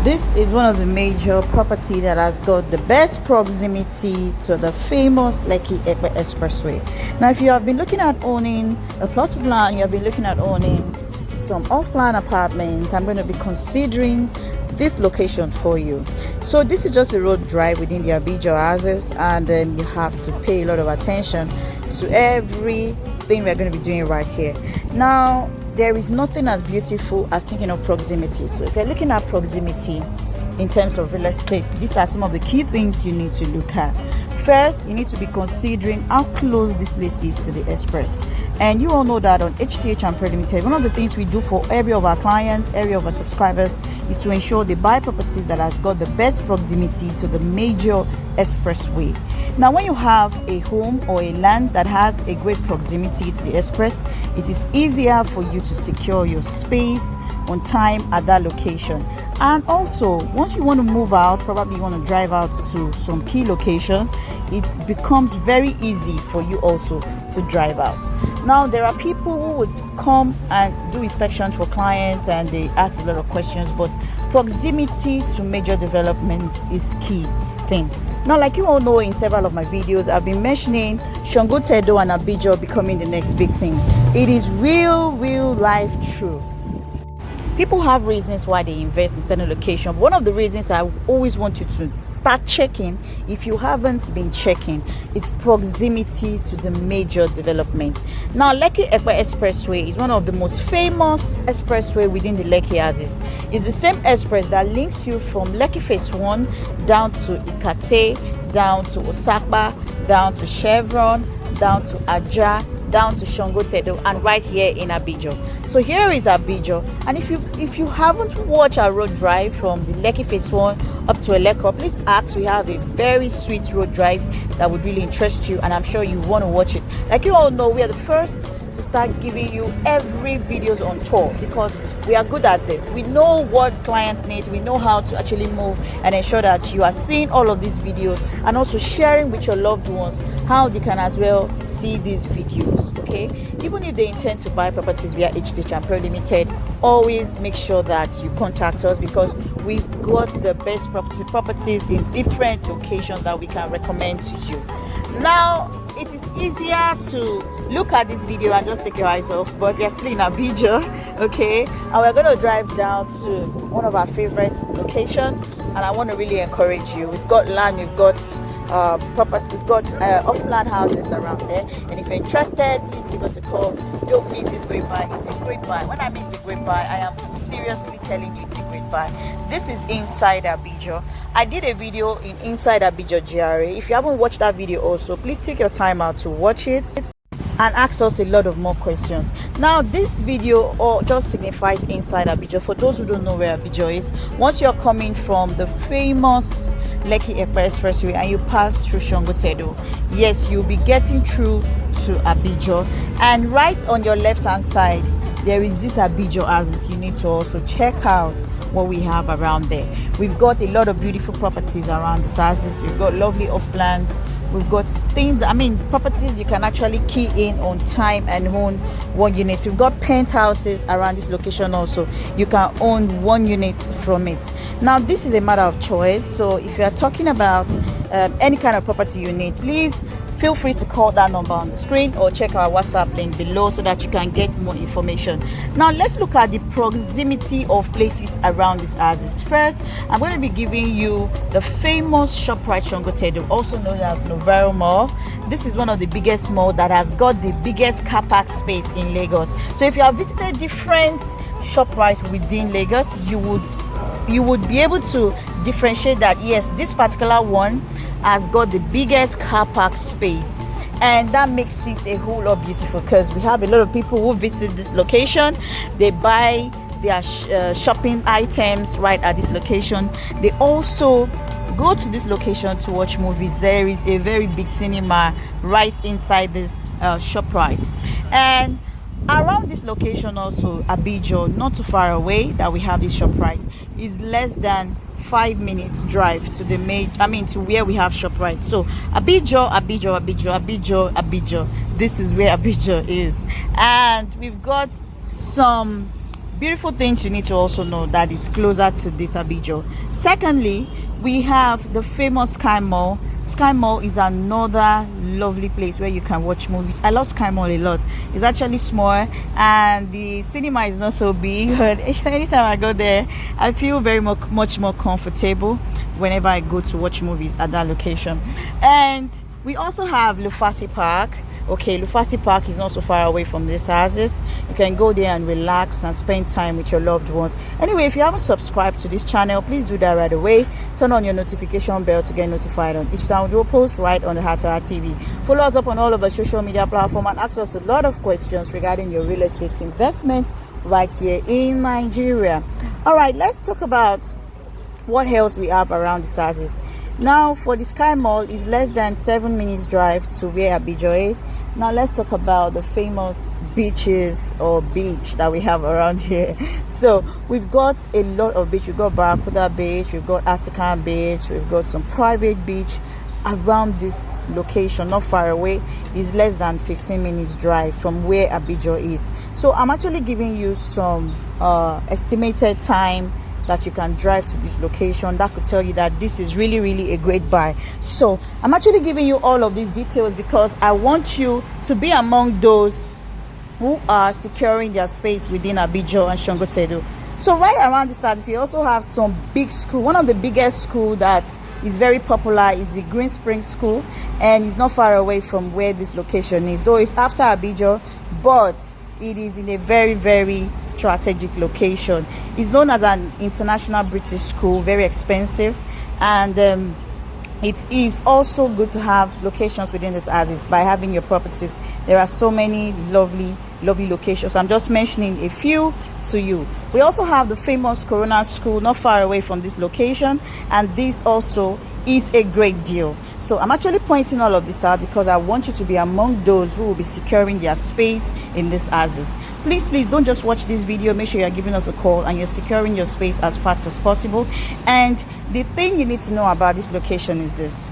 This is one of the major property that has got the best proximity to the famous Lekki Epe Expressway. Now, if you have been looking at owning a plot of land, you have been looking at owning some off-plan apartments, I'm going to be considering this location for you. So this is just a road drive within the Abidjo houses, and you have to pay a lot of attention to everything we're going to be doing right here. Now, there is nothing as beautiful as thinking of proximity. So if you're looking at proximity in terms of real estate, these are some of the key things you need to look at. First, you need to be considering how close this place is to the express. And you all know that on HTH Ampere Limited, one of the things we do for every of our clients, every of our subscribers, is to ensure they buy properties that has got the best proximity to the major expressway. Now, when you have a home or a land that has a great proximity to the express, it is easier for you to secure your space on time at that location. And also, once you want to move out, probably you want to drive out to some key locations, it becomes very easy for you also to drive out. Now, there are people who would come and do inspections for clients and they ask a lot of questions, but proximity to major development is key thing. Now, like you all know, in several of my videos, I've been mentioning Sango Tedo and Abidjo becoming the next big thing. It is real life true. People have reasons why they invest in certain location. One of the reasons I always want you to start checking, if you haven't been checking, is proximity to the major development. Now, Lekki Epe Expressway is one of the most famous expressway within the Lekki houses. It's the same express that links you from Lekki Phase 1 down to Ikate, down to Osakpa, down to Chevron, down to Aja, down to Sango Tedo, and right here in Abidjo. So here is Abidjo, and if you haven't watched our road drive from the Lekki Phase 1 up to Eleko, please ask. We have a very sweet road drive that would really interest you, and I'm sure you want to watch it. Like you all know, we are the first to start giving you every videos on tour because we are good at this. We know what clients need. We know how to actually move and ensure that you are seeing all of these videos and also sharing with your loved ones how they can as well see these videos. Okay, even if they intend to buy properties via HTH Ampere Limited, always make sure that you contact us because we've got the best properties in different locations that we can recommend to you. Now, it is easier to look at this video and just take your eyes off, but we are still in Abidjo, okay, and we're going to drive down to one of our favorite locations, and I want to really encourage you. We've got land, we've got property, we've got off-land houses around there, and if you're interested, please give us a call. Don't miss this great buy. It's a great buy. When I mean it's a great buy, I am seriously telling you it's a great buy. This is inside Abidjo. I did a video in inside Abidjo GRA. If you haven't watched that video also, please take your time out to watch it and ask us a lot of more questions. Now, this video just signifies inside Abidjo. For those who don't know where Abidjo is, once you're coming from the famous Lekki Epe Expressway and you pass through Sango Tedo, yes, you'll be getting through to Abidjo, and right on your left hand side there is this Abidjo houses. You need to also check out what we have around there. We've got a lot of beautiful properties around the houses. We've got lovely off-plans. We've got things, properties you can actually key in on time and own one unit. We've got penthouses around this location also. You can own one unit from it. Now, this is a matter of choice. So if you are talking about any kind of property you need, please feel free to call that number on the screen or check our WhatsApp link below so that you can get more information. Now, let's look at the proximity of places around these houses. First, I'm going to be giving you the famous ShopRite Sango Tedo, also known as Novero Mall. This is one of the biggest malls that has got the biggest car park space in Lagos. So if you have visited different ShopRites within Lagos, you would be able to differentiate that yes, this particular one has got the biggest car park space, and that makes it a whole lot beautiful because we have a lot of people who visit this location. They buy their shopping items right at this location. They also go to this location to watch movies. There is a very big cinema right inside this ShopRite, and around this location also Abidjo, not too far away that we have this ShopRite, is less than 5 minutes drive to the to where we have ShopRite. So Abidjo. This is where Abidjo is, and we've got some beautiful things you need to also know that is closer to this Abidjan. Secondly, we have the famous Sky Mall. Sky Mall is another lovely place where you can watch movies. I love Sky Mall a lot. It's actually small and the cinema is not so big, but anytime I go there, I feel very much more comfortable whenever I go to watch movies at that location. And we also have Lufasi Park. Okay, Lufasi Park is not so far away from these houses. You can go there and relax and spend time with your loved ones. Anyway, if you haven't subscribed to this channel, please do that right away. Turn on your notification bell to get notified on each download post right on the Heart to Heart TV. Follow us up on all of the social media platforms and ask us a lot of questions regarding your real estate investment right here in Nigeria. All right, let's talk about what else we have around these houses. Now, for the Sky Mall, is less than 7 minutes drive to where Abidjan is. Now, let's talk about the famous beaches or beach that we have around here. So, we've got a lot of beach. We've got Barracuda Beach, we've got Atikan Beach, we've got some private beach around this location, not far away. Is less than 15 minutes drive from where Abidjan is. So, I'm actually giving you some estimated time that you can drive to this location that could tell you that this is really a great buy. So I'm actually giving you all of these details because I want you to be among those who are securing their space within Abidjan and Sango Tedo. So right around the side, we also have some big school. One of the biggest school that is very popular is the Green Spring School, and it's not far away from where this location is, though it's after Abidjan, but it is in a very strategic location. It's known as an international British school, very expensive, and it is also good to have locations within this houses. By having your properties, there are so many lovely locations. I'm just mentioning a few to you. We also have the famous Corona School not far away from this location, and this also is a great deal. So I'm actually pointing all of this out because I want you to be among those who will be securing their space in these houses. Please don't just watch this video. Make sure you're giving us a call and you're securing your space as fast as possible. And the thing you need to know about this location is this: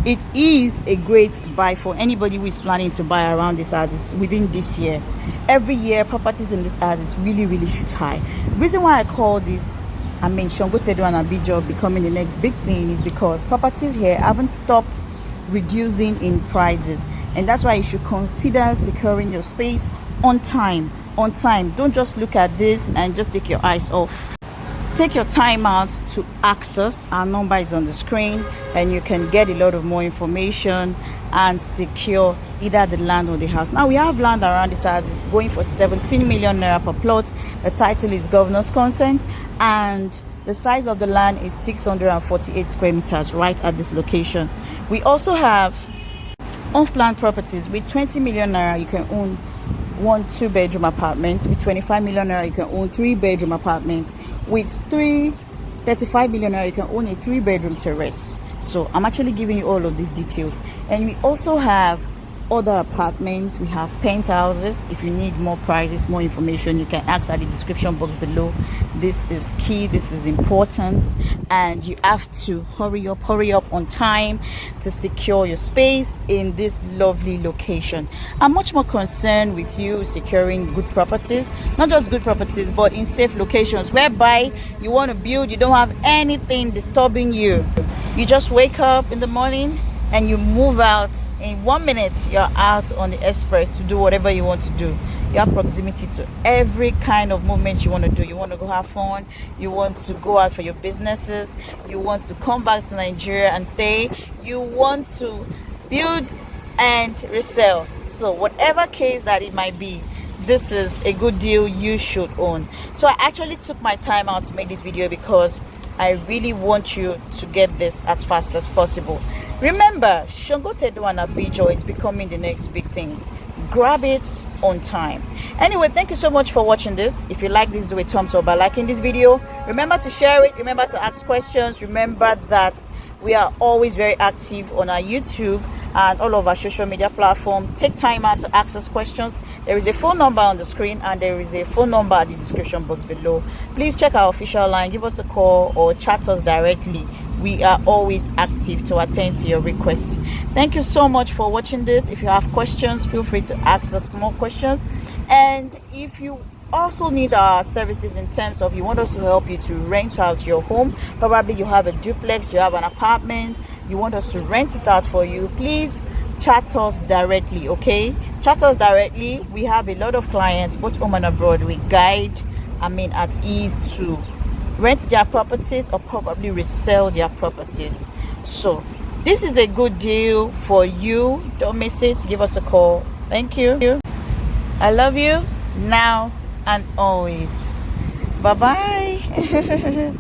it is a great buy for anybody who is planning to buy around these houses within this year. Every year properties in this houses really shoot high. Reason why I call this Sango Tedo and Abidjan becoming the next big thing is because properties here haven't stopped reducing in prices, and that's why you should consider securing your space on time. Don't just look at this and just take your eyes off. Take your time out to access. Our number is on the screen, and you can get a lot of more information and secure either the land or the house. Now, we have land around this house is going for 17 million naira per plot. The title is governor's consent, and the size of the land is 648 square meters right at this location. We also have off-plan properties. With 20 million naira you can own 1 2-bedroom apartment. With 25 million naira you can own 3-bedroom apartment. With 35 million naira you can own a 3-bedroom terrace. So I'm actually giving you all of these details. And we also have other apartments. We have penthouses. If you need more prices, more information, you can ask at the description box below. This is key, this is important, and you have to hurry up on time to secure your space in this lovely location. I'm much more concerned with you securing good properties, not just good properties, but in safe locations whereby you want to build, you don't have anything disturbing you. You just wake up in the morning and you move out. In 1 minute you're out on the express to do whatever you want to do. You have proximity to every kind of movement you want to do. You want to go have fun, you want to go out for your businesses, you want to come back to Nigeria and stay, you want to build and resell. So whatever case that it might be, this is a good deal you should own. So I actually took my time out to make this video because I really want you to get this as fast as possible. Remember, Sango Tedo and Abidjan is becoming the next big thing. Grab it on time. Anyway, thank you so much for watching this. If you like this, do a thumbs up by liking this video. Remember to share it. Remember to ask questions. Remember that we are always very active on our YouTube and all of our social media platforms. Take time out to ask us questions. There is a phone number on the screen and there is a phone number at the description box below. Please check our official line, give us a call or chat us directly. We are always active to attend to your request. Thank you so much for watching this. If you have questions, feel free to ask us more questions. And if you also need our services in terms of you want us to help you to rent out your home. Probably you have a duplex, you have an apartment, you want us to rent it out for you, please chat us directly. Okay, chat us directly. We have a lot of clients both home and abroad. We guide, at ease to rent their properties or probably resell their properties. So this is a good deal for you. Don't miss it. Give us a call. Thank you. I love you now and always. Bye bye.